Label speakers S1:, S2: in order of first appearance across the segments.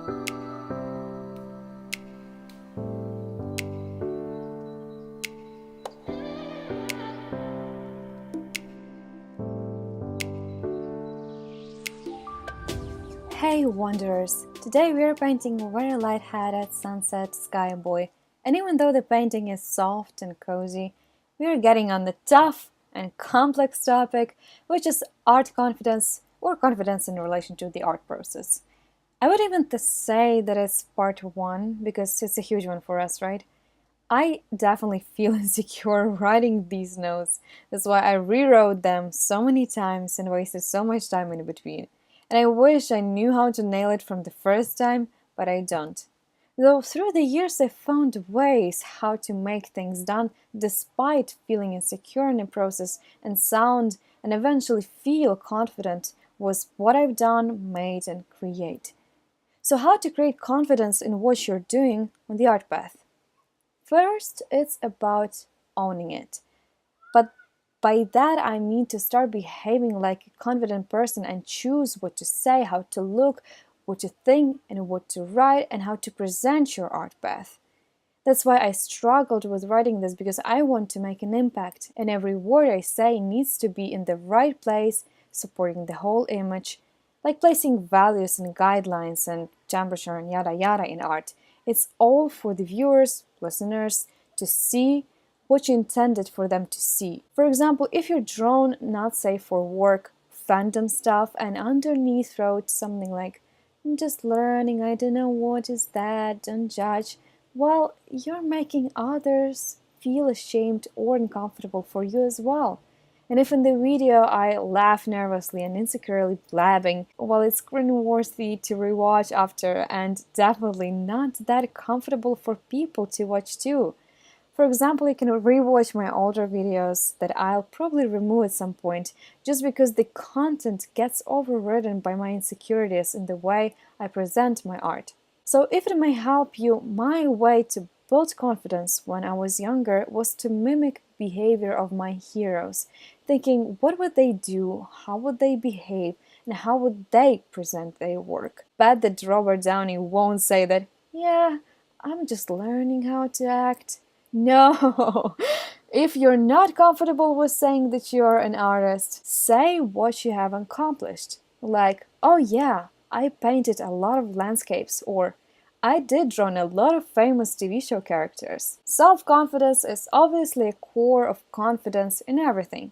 S1: Hey Wanderers! Today we are painting a very light-headed sunset sky boy, and even though the painting is soft and cozy, we are getting on the tough and complex topic, which is art confidence or confidence in relation to the art process. I would even say that it's part one because it's a huge one for us, right? I definitely feel insecure writing these notes. That's why I rewrote them so many times and wasted so much time in between. And I wish I knew how to nail it from the first time, but I don't. Though through the years I found ways how to make things done despite feeling insecure in the process and sound and eventually feel confident was what I've done, made and create. So how to create confidence in what you're doing on the art path? First, it's about owning it. But by that I mean to start behaving like a confident person and choose what to say, how to look, what to think, and what to write, and how to present your art path. That's why I struggled with writing this, because I want to make an impact, and every word I say needs to be in the right place, supporting the whole image, like placing values and guidelines and temperature and yada yada in art. It's all for the viewers, listeners, to see what you intended for them to see. For example, if you're drawn not safe for work, fandom stuff, and underneath wrote something like, I'm just learning, I don't know what is that, don't judge, well, you're making others feel ashamed or uncomfortable for you as well. And if in the video I laugh nervously and insecurely blabbing, well, it's cringe-worthy to rewatch after and definitely not that comfortable for people to watch too. For example, you can rewatch my older videos that I'll probably remove at some point just because the content gets overridden by my insecurities in the way I present my art. So if it may help you, my way to build confidence when I was younger was to mimic behavior of my heroes, thinking what would they do, how would they behave, and how would they present their work. Bet that Robert Downey won't say that, yeah, I'm just learning how to act. No! If you're not comfortable with saying that you're an artist, say what you have accomplished. Like, oh yeah, I painted a lot of landscapes, or I did draw a lot of famous TV show characters. Self-confidence is obviously a core of confidence in everything,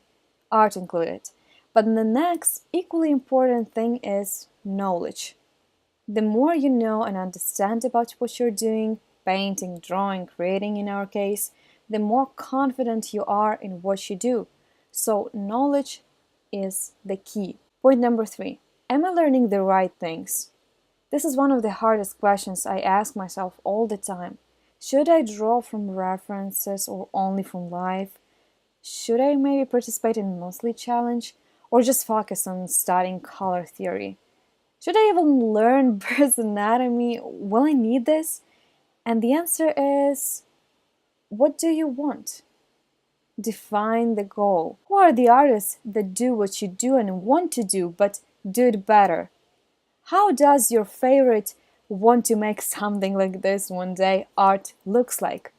S1: art included. But the next, equally important thing is knowledge. The more you know and understand about what you're doing, painting, drawing, creating in our case, the more confident you are in what you do. So knowledge is the key. Point number 3. Am I learning the right things? This is one of the hardest questions I ask myself all the time. Should I draw from references or only from life? Should I maybe participate in monthly challenge or just focus on studying color theory? Should I even learn birth anatomy? Will I need this? And the answer is, what do you want? Define the goal. Who are the artists that do what you do and want to do, but do it better? How does your favorite want to make something like this one day art looks like?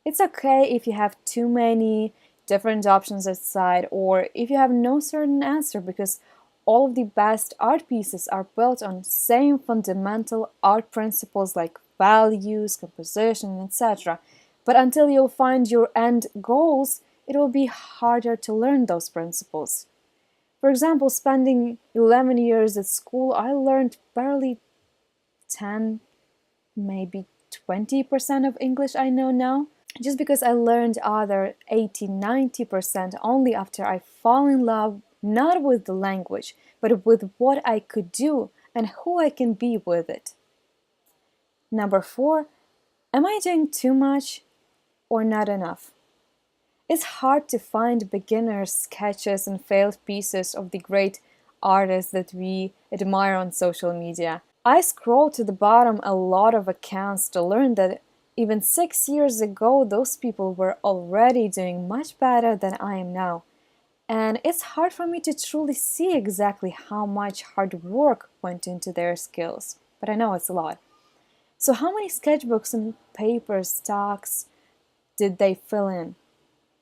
S1: It's okay if you have too many different options aside, or if you have no certain answer, because all of the best art pieces are built on same fundamental art principles like values, composition, etc. But until you'll find your end goals, it will be harder to learn those principles. For example, spending 11 years at school, I learned barely 10, maybe 20% of English I know now, just because I learned other 80-90% only after I fall in love not with the language, but with what I could do and who I can be with it. Number 4, am I doing too much or not enough? It's hard to find beginner sketches and failed pieces of the great artists that we admire on social media. I scroll to the bottom a lot of accounts to learn that even 6 years ago those people were already doing much better than I am now. And it's hard for me to truly see exactly how much hard work went into their skills. but I know it's a lot. So how many sketchbooks and paper stocks did they fill in?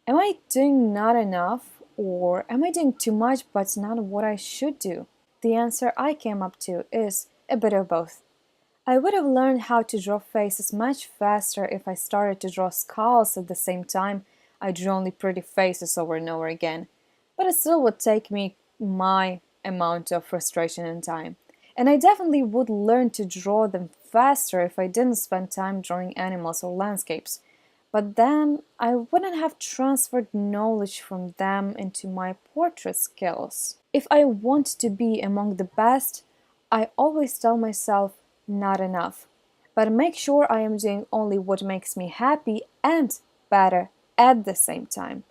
S1: Am I doing not enough, or am I doing too much but not what I should do? The answer I came up to is a bit of both. I would have learned how to draw faces much faster if I started to draw skulls at the same time I drew only pretty faces over and over again, but it still would take me my amount of frustration and time. And I definitely would learn to draw them faster if I didn't spend time drawing animals or landscapes. But then I wouldn't have transferred knowledge from them into my portrait skills. If I want to be among the best, I always tell myself not enough, but make sure I am doing only what makes me happy and better at the same time.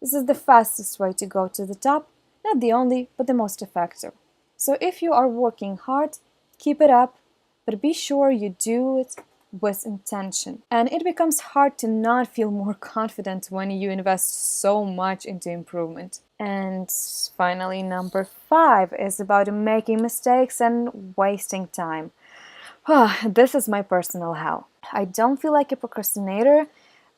S1: This is the fastest way to go to the top, not the only, but the most effective. So if you are working hard, keep it up, but be sure you do it with intention. And it becomes hard to not feel more confident when you invest so much into improvement. And finally, number 5 is about making mistakes and wasting time. This is my personal hell. I don't feel like a procrastinator,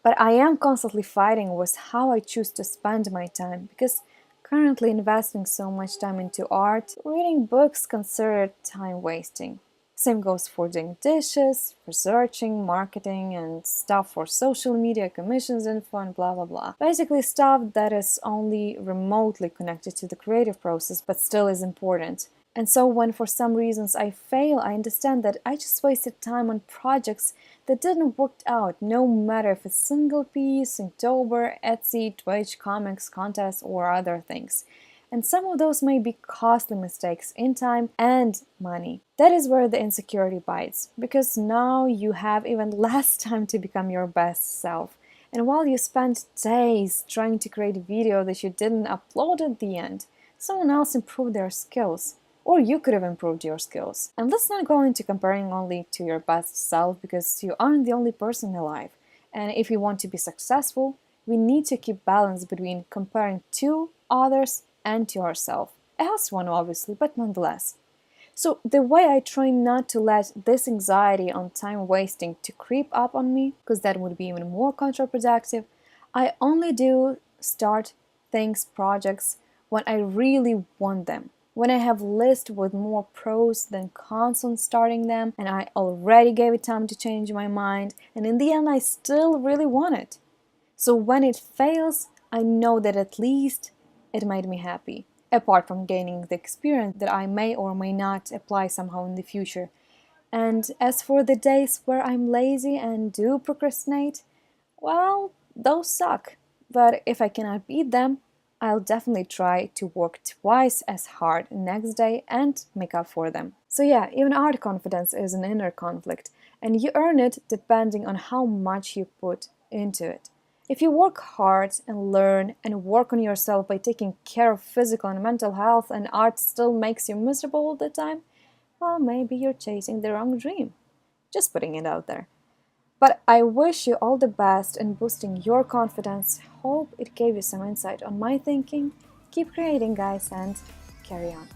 S1: but I am constantly fighting with how I choose to spend my time because currently investing so much time into art, reading books considered time wasting. Same goes for doing dishes, researching, marketing, and stuff for social media, commissions info, and blah blah blah. Basically, stuff that is only remotely connected to the creative process but still is important. And so, when for some reasons I fail, I understand that I just wasted time on projects that didn't work out, no matter if it's single piece, Inktober, Etsy, Twitch, comics, contests, or other things. And some of those may be costly mistakes in time and money. That is where the insecurity bites, because now you have even less time to become your best self. And while you spend days trying to create a video that you didn't upload at the end, someone else improved their skills. Or you could have improved your skills. And let's not go into comparing only to your best self, because you aren't the only person alive. And if you want to be successful, we need to keep balance between comparing to others and to ourselves. A healthy one, obviously, but nonetheless. So the way I try not to let this anxiety on time wasting to creep up on me, because that would be even more counterproductive, I only do start things, projects, when I really want them. When I have lists with more pros than cons on starting them, and I already gave it time to change my mind, and in the end I still really want it. So when it fails, I know that at least it made me happy, apart from gaining the experience that I may or may not apply somehow in the future. And as for the days where I'm lazy and do procrastinate, well, those suck. But if I cannot beat them, I'll definitely try to work twice as hard next day and make up for them. So yeah, even art confidence is an inner conflict, and you earn it depending on how much you put into it. If you work hard and learn and work on yourself by taking care of physical and mental health, and art still makes you miserable all the time, well, maybe you're chasing the wrong dream. Just putting it out there. But I wish you all the best in boosting your confidence. Hope it gave you some insight on my thinking. Keep creating, guys, and carry on.